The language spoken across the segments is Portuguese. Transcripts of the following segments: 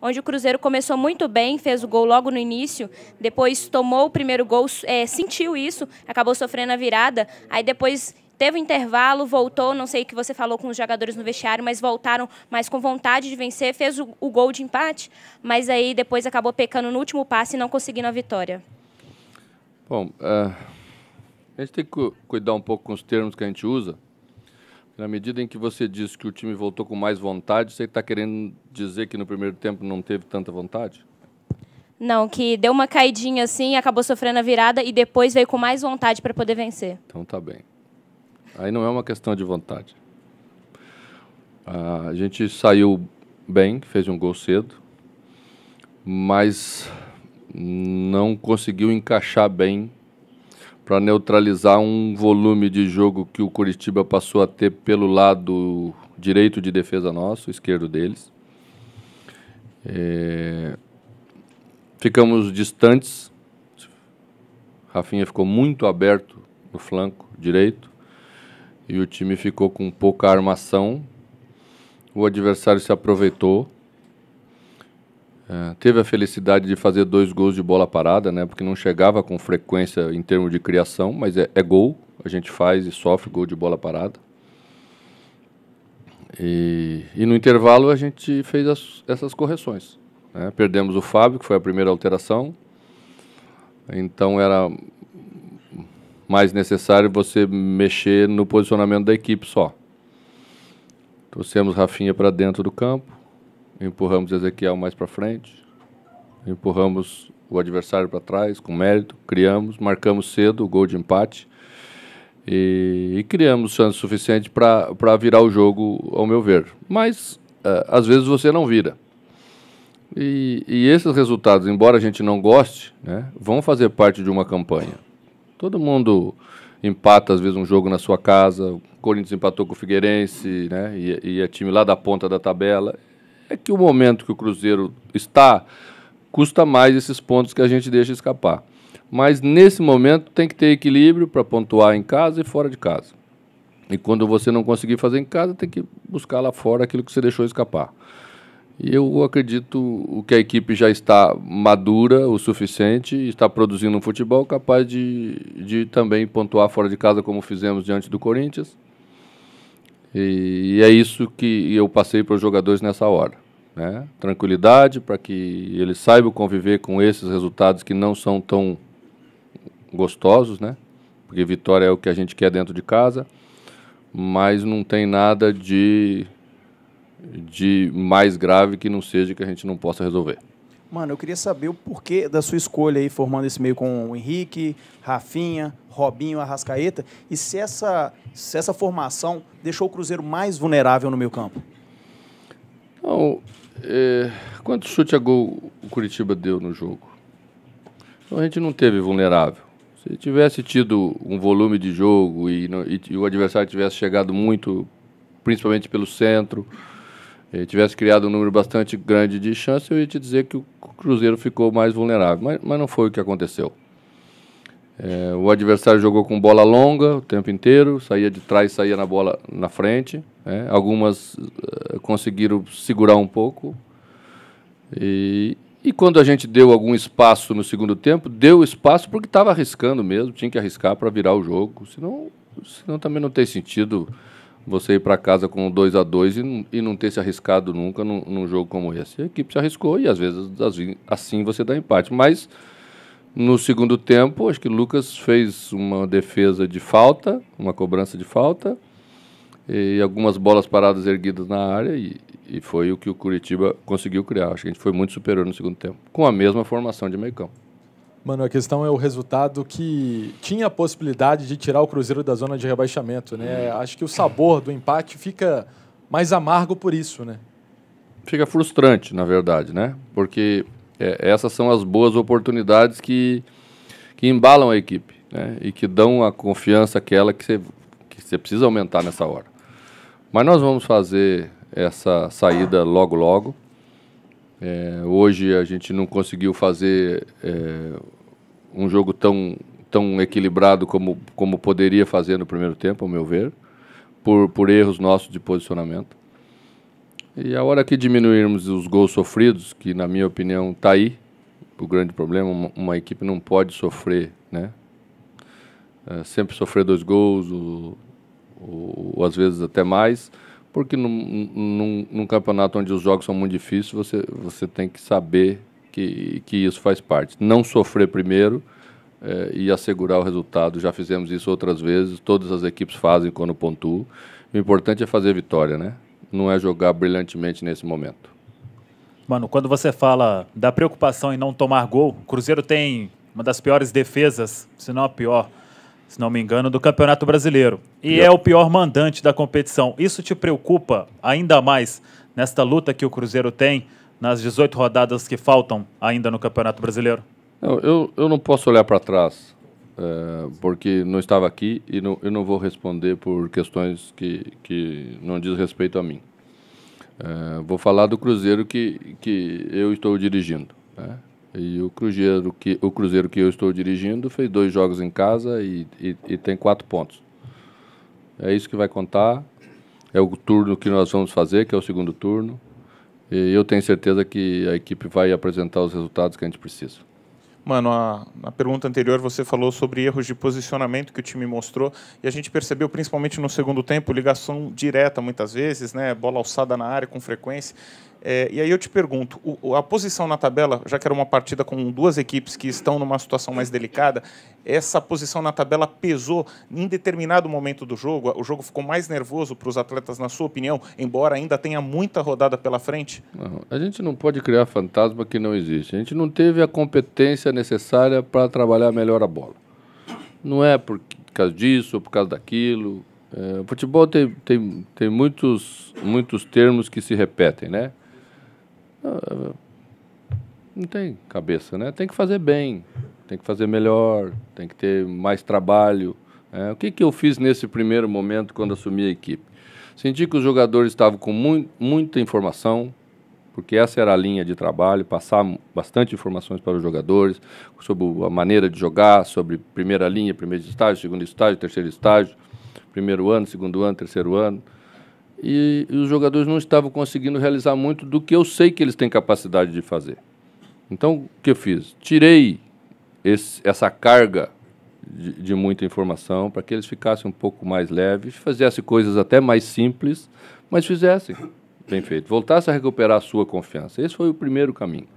onde o Cruzeiro começou muito bem, fez o gol logo no início, depois tomou o primeiro gol, sentiu isso, acabou sofrendo a virada, aí depois teve um intervalo, voltou, não sei o que você falou com os jogadores no vestiário, mas voltaram mais com vontade de vencer, fez o gol de empate, mas aí depois acabou pecando no último passe e não conseguindo a vitória. Bom, a gente tem que cuidar um pouco com os termos que a gente usa. Na medida em que você diz que o time voltou com mais vontade, você está querendo dizer que no primeiro tempo não teve tanta vontade? Não, que deu uma caidinha assim, acabou sofrendo a virada e depois veio com mais vontade para poder vencer. Então tá bem. Aí não é uma questão de vontade. A gente saiu bem, fez um gol cedo, mas não conseguiu encaixar bem para neutralizar um volume de jogo que o Coritiba passou a ter pelo lado direito de defesa nosso, esquerdo deles. Ficamos distantes. Rafinha ficou muito aberto no flanco direito e o time ficou com pouca armação. O adversário se aproveitou. Teve a felicidade de fazer 2 gols de bola parada, né? Porque não chegava com frequência em termos de criação, mas é gol, a gente faz e sofre gol de bola parada. E no intervalo a gente fez essas correções, né? Perdemos o Fábio, que foi a primeira alteração, então era mais necessário você mexer no posicionamento da equipe só. Trouxemos Rafinha para dentro do campo, empurramos Ezequiel mais para frente, empurramos o adversário para trás com mérito, criamos, marcamos cedo o gol de empate e criamos chance suficiente para virar o jogo, ao meu ver. Mas, às vezes, você não vira. E esses resultados, embora a gente não goste, né, vão fazer parte de uma campanha. Todo mundo empata, às vezes, um jogo na sua casa. O Corinthians empatou com o Figueirense, né, e é time lá da ponta da tabela. É que o momento que o Cruzeiro está, custa mais esses pontos que a gente deixa escapar. Mas, nesse momento, tem que ter equilíbrio para pontuar em casa e fora de casa. E quando você não conseguir fazer em casa, tem que buscar lá fora aquilo que você deixou escapar. E eu acredito que a equipe já está madura o suficiente e está produzindo um futebol capaz de também pontuar fora de casa, como fizemos diante do Corinthians. E é isso que eu passei para os jogadores nessa hora, né? Tranquilidade para que eles saibam conviver com esses resultados que não são tão gostosos, né? Porque vitória é o que a gente quer dentro de casa, mas não tem nada de mais grave que não seja que a gente não possa resolver. Mano, eu queria saber o porquê da sua escolha aí, formando esse meio com o Henrique, Rafinha, Robinho, Arrascaeta, e se essa formação deixou o Cruzeiro mais vulnerável no meio campo? Não, quanto chute a gol o Coritiba deu no jogo? Então a gente não teve vulnerável. Se tivesse tido um volume de jogo e o adversário tivesse chegado muito, principalmente pelo centro, tivesse criado um número bastante grande de chances, eu ia te dizer que o Cruzeiro ficou mais vulnerável, mas não foi o que aconteceu. O adversário jogou com bola longa o tempo inteiro, saía de trás, saía na bola na frente, né? Algumas conseguiram segurar um pouco, e quando a gente deu algum espaço no segundo tempo, deu espaço porque estava arriscando mesmo, tinha que arriscar para virar o jogo, senão também não tem sentido você ir para casa com 2-2 e não ter se arriscado nunca num jogo como esse. A equipe se arriscou e, às vezes, assim você dá empate. Mas, no segundo tempo, acho que o Lucas fez uma defesa de falta, uma cobrança de falta, e algumas bolas paradas erguidas na área, e foi o que o Coritiba conseguiu criar. Acho que a gente foi muito superior no segundo tempo, com a mesma formação de meio campo. Mano, a questão é o resultado que tinha a possibilidade de tirar o Cruzeiro da zona de rebaixamento, né? Acho que o sabor do empate fica mais amargo por isso, né? Fica frustrante, na verdade, né? Porque essas são as boas oportunidades que embalam a equipe, né? E que dão a confiança aquela que você precisa aumentar nessa hora. Mas nós vamos fazer essa saída logo, logo. Hoje a gente não conseguiu fazer um jogo tão equilibrado como poderia fazer no primeiro tempo, ao meu ver, por erros nossos de posicionamento. E a hora que diminuirmos os gols sofridos, que na minha opinião está aí, o grande problema, uma equipe não pode sofrer, né? Sempre sofrer 2 gols, ou às vezes até mais, porque num campeonato onde os jogos são muito difíceis, você tem que saber que isso faz parte. Não sofrer primeiro e assegurar o resultado. Já fizemos isso outras vezes, todas as equipes fazem quando pontuam. O importante é fazer vitória, né? Não é jogar brilhantemente nesse momento. Mano, quando você fala da preocupação em não tomar gol, o Cruzeiro tem uma das piores defesas, se não a pior, se não me engano, do Campeonato Brasileiro. E é o pior mandante da competição. Isso te preocupa ainda mais nesta luta que o Cruzeiro tem nas 18 rodadas que faltam ainda no Campeonato Brasileiro? Eu não posso olhar para trás, porque não estava aqui e eu não vou responder por questões que não diz respeito a mim. Vou falar do Cruzeiro que eu estou dirigindo, né? E o Cruzeiro que eu estou dirigindo fez 2 jogos em casa e tem 4 pontos. É isso que vai contar. É o turno que nós vamos fazer, que é o segundo turno. E eu tenho certeza que a equipe vai apresentar os resultados que a gente precisa. Mano, na pergunta anterior você falou sobre erros de posicionamento que o time mostrou e a gente percebeu, principalmente no segundo tempo, ligação direta muitas vezes, né, bola alçada na área com frequência. E aí eu te pergunto, a posição na tabela, já que era uma partida com 2 equipes que estão numa situação mais delicada, essa posição na tabela pesou em determinado momento do jogo? O jogo ficou mais nervoso para os atletas, na sua opinião, embora ainda tenha muita rodada pela frente? Não, a gente não pode criar fantasma que não existe. A gente não teve a competência necessária para trabalhar melhor a bola. Não é por causa disso ou por causa daquilo. O futebol tem muitos termos que se repetem, né? Não tem cabeça, né? Tem que fazer bem, tem que fazer melhor, tem que ter mais trabalho. O que eu fiz nesse primeiro momento quando assumi a equipe? Senti que os jogadores estavam com muita informação, porque essa era a linha de trabalho, passar bastante informações para os jogadores sobre a maneira de jogar, sobre primeira linha, primeiro estágio, segundo estágio, terceiro estágio, primeiro ano, segundo ano, terceiro ano. E os jogadores não estavam conseguindo realizar muito do que eu sei que eles têm capacidade de fazer. Então, o que eu fiz? Tirei essa carga de muita informação para que eles ficassem um pouco mais leves, fizessem coisas até mais simples, mas fizessem bem feito. Voltassem a recuperar a sua confiança. Esse foi o primeiro caminho.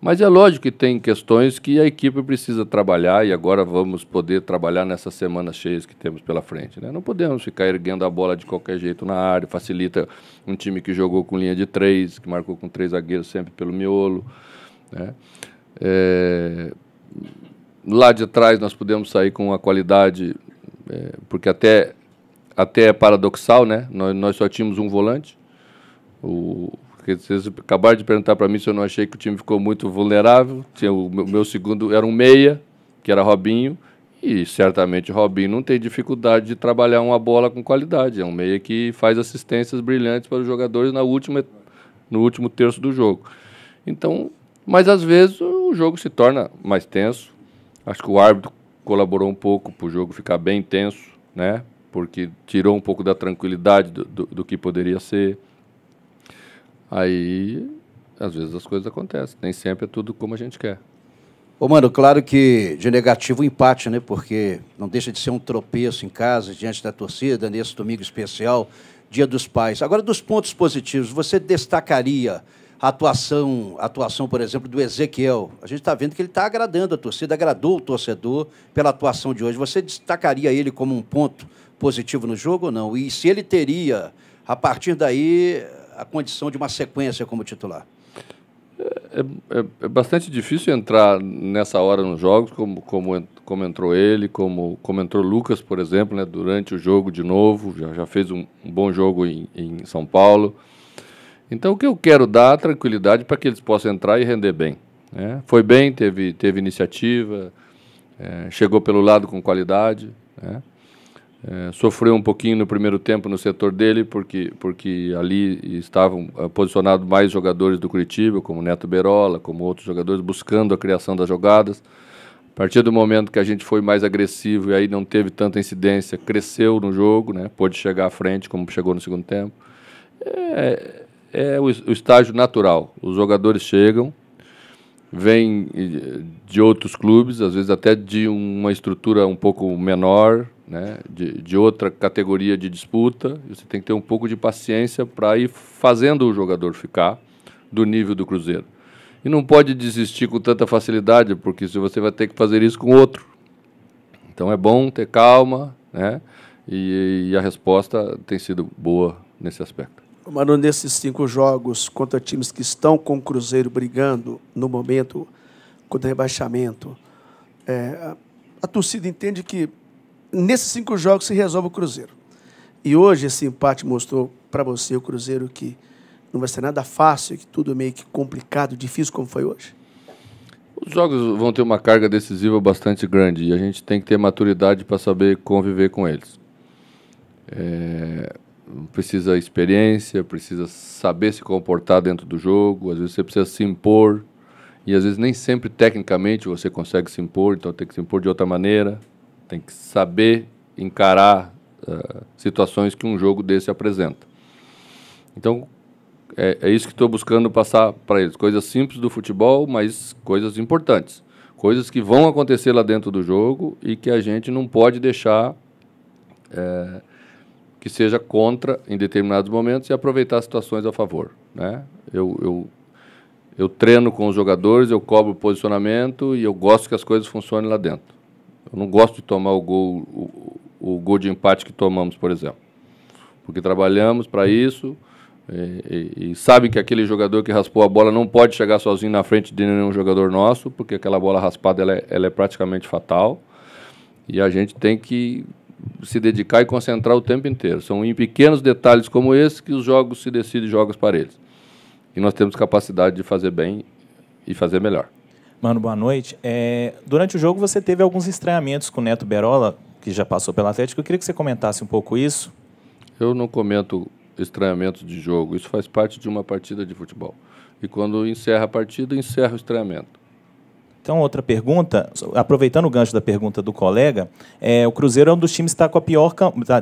Mas é lógico que tem questões que a equipe precisa trabalhar e agora vamos poder trabalhar nessas semanas cheias que temos pela frente, né? Não podemos ficar erguendo a bola de qualquer jeito na área, facilita um time que jogou com linha de 3, que marcou com 3 zagueiros sempre pelo miolo, né? Lá de trás nós podemos sair com uma qualidade, porque até é paradoxal, né? Nós só tínhamos um volante. Porque vocês acabaram de perguntar para mim se eu não achei que o time ficou muito vulnerável. O meu segundo era um meia, que era Robinho, e certamente o Robinho não tem dificuldade de trabalhar uma bola com qualidade. É um meia que faz assistências brilhantes para os jogadores no último terço do jogo. Então, mas às vezes o jogo se torna mais tenso. Acho que o árbitro colaborou um pouco para o jogo ficar bem tenso, né? Porque tirou um pouco da tranquilidade do que poderia ser. Aí, às vezes as coisas acontecem. Nem sempre é tudo como a gente quer. Ô, mano, claro que de negativo o empate, né? Porque não deixa de ser um tropeço em casa, diante da torcida, nesse domingo especial, Dia dos Pais. Agora, dos pontos positivos, você destacaria a atuação, por exemplo, do Ezequiel? A gente está vendo que ele está agradando a torcida, agradou o torcedor pela atuação de hoje. Você destacaria ele como um ponto positivo no jogo ou não? E se ele teria, a partir daí, a condição de uma sequência como titular? É bastante difícil entrar nessa hora nos jogos, como entrou ele, como entrou o Lucas, por exemplo, né, durante o jogo de novo, já fez um bom jogo em São Paulo. Então, o que eu quero dar tranquilidade para que eles possam entrar e render bem, né? Foi bem, teve iniciativa, chegou pelo lado com qualidade, né? Sofreu um pouquinho no primeiro tempo no setor dele, porque ali estavam posicionados mais jogadores do Curitiba, como Neto Berola, como outros jogadores, buscando a criação das jogadas. A partir do momento que a gente foi mais agressivo e aí não teve tanta incidência, cresceu no jogo, né? Pôde chegar à frente, como chegou no segundo tempo. é o estágio natural. Os jogadores chegam, vêm de outros clubes, às vezes até de uma estrutura um pouco menor, né, de outra categoria de disputa. Você tem que ter um pouco de paciência para ir fazendo o jogador ficar do nível do Cruzeiro. E não pode desistir com tanta facilidade, porque você vai ter que fazer isso com outro. Então é bom ter calma, né? E a resposta tem sido boa nesse aspecto. Mano, nesses 5 jogos contra times que estão com o Cruzeiro brigando no momento contra o rebaixamento, a torcida entende que nesses 5 jogos se resolve o Cruzeiro. E hoje esse empate mostrou para você, o Cruzeiro, que não vai ser nada fácil, que tudo é meio que complicado, difícil como foi hoje? Os jogos vão ter uma carga decisiva bastante grande e a gente tem que ter maturidade para saber conviver com eles. Precisa experiência, precisa saber se comportar dentro do jogo, às vezes você precisa se impor, e às vezes nem sempre tecnicamente você consegue se impor, então tem que se impor de outra maneira, tem que saber encarar situações que um jogo desse apresenta. Então, é isso que estou buscando passar para eles, coisas simples do futebol, mas coisas importantes, coisas que vão acontecer lá dentro do jogo e que a gente não pode deixar que seja contra em determinados momentos e aproveitar as situações a favor, né? Eu treino com os jogadores, eu cobro o posicionamento e eu gosto que as coisas funcionem lá dentro. Eu não gosto de tomar o gol de empate que tomamos, por exemplo, porque trabalhamos para isso e sabem que aquele jogador que raspou a bola não pode chegar sozinho na frente de nenhum jogador nosso, porque aquela bola raspada ela é praticamente fatal e a gente tem que se dedicar e concentrar o tempo inteiro. São em pequenos detalhes como esse que os jogos se decidem jogos para eles. E nós temos capacidade de fazer bem e fazer melhor. Mano, boa noite. Durante o jogo você teve alguns estranhamentos com o Neto Berola, que já passou pelo Atlético. Eu queria que você comentasse um pouco isso. Eu não comento estranhamentos de jogo. Isso faz parte de uma partida de futebol. E quando encerra a partida, encerra o estranhamento. Então, outra pergunta, aproveitando o gancho da pergunta do colega, o Cruzeiro é um dos times que está com a pior,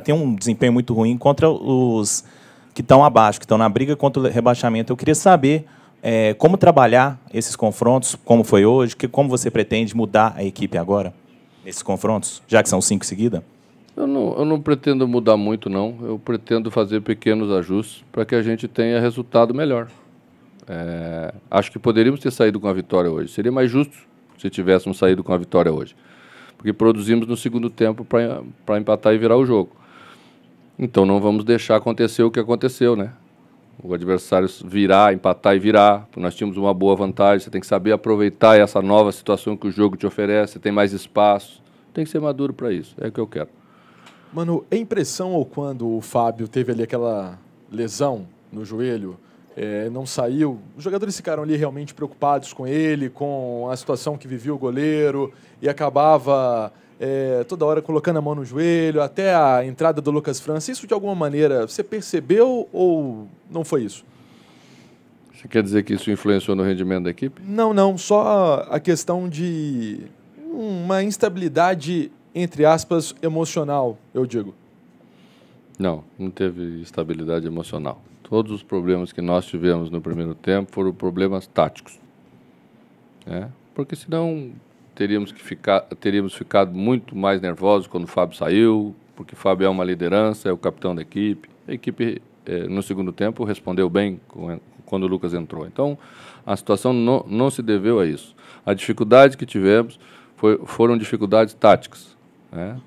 tem um desempenho muito ruim contra os que estão abaixo, que estão na briga contra o rebaixamento. Eu queria saber como trabalhar esses confrontos, como foi hoje, como você pretende mudar a equipe agora, nesses confrontos, já que são 5 seguidas? Eu não pretendo mudar muito, não. Eu pretendo fazer pequenos ajustes para que a gente tenha resultado melhor. Acho que poderíamos ter saído com a vitória hoje. Seria mais justo se tivéssemos saído com a vitória hoje. Porque produzimos no segundo tempo para empatar e virar o jogo. Então não vamos deixar acontecer o que aconteceu, né? O adversário virar, empatar e virar. Nós tínhamos uma boa vantagem. Você tem que saber aproveitar essa nova situação que o jogo te oferece. Você tem mais espaço. Tem que ser maduro para isso. É o que eu quero. Mano, é impressão ou quando o Fábio teve ali aquela lesão no joelho, não saiu, os jogadores ficaram ali realmente preocupados com ele, com a situação que vivia o goleiro, e acabava toda hora colocando a mão no joelho, até a entrada do Lucas França. Isso, de alguma maneira, você percebeu ou não foi isso? Você quer dizer que isso influenciou no rendimento da equipe? Não. Só a questão de uma instabilidade, entre aspas, emocional, eu digo. Não teve estabilidade emocional. Todos os problemas que nós tivemos no primeiro tempo foram problemas táticos. Porque senão teríamos ficado muito mais nervosos quando o Fábio saiu, porque o Fábio é uma liderança, é o capitão da equipe. A equipe, no segundo tempo, respondeu bem quando o Lucas entrou. Então, a situação não se deveu a isso. A dificuldade que tivemos foram dificuldades táticas.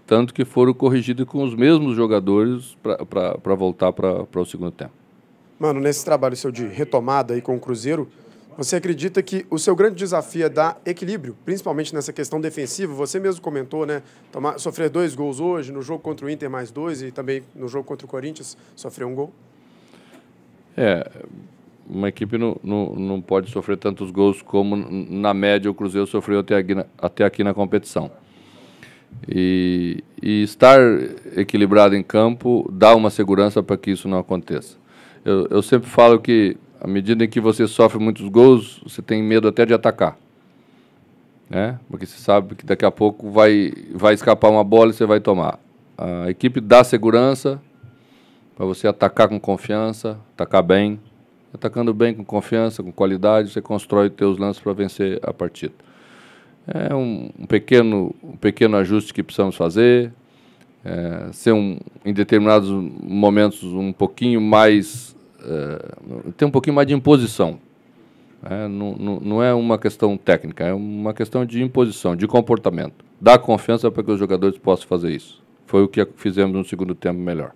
Tanto que foram corrigidas com os mesmos jogadores para voltar para o segundo tempo. Mano, nesse trabalho seu de retomada aí com o Cruzeiro, você acredita que o seu grande desafio é dar equilíbrio, principalmente nessa questão defensiva? Você mesmo comentou, né? Sofrer 2 gols hoje, no jogo contra o Inter mais 2 e também no jogo contra o Corinthians sofrer 1 gol. Uma equipe não pode sofrer tantos gols como, na média, o Cruzeiro sofreu até aqui na competição. E estar equilibrado em campo dá uma segurança para que isso não aconteça. Eu sempre falo que, à medida em que você sofre muitos gols, você tem medo até de atacar. Porque você sabe que daqui a pouco vai escapar uma bola e você vai tomar. A equipe dá segurança para você atacar com confiança, atacar bem. Atacando bem, com confiança, com qualidade, você constrói teus lances para vencer a partida. É um pequeno ajuste que precisamos fazer, ser em determinados momentos um pouquinho mais, ter um pouquinho mais de imposição. Não é uma questão técnica, é uma questão de imposição, de comportamento. Dar confiança para que os jogadores possam fazer isso. Foi o que fizemos no segundo tempo melhor.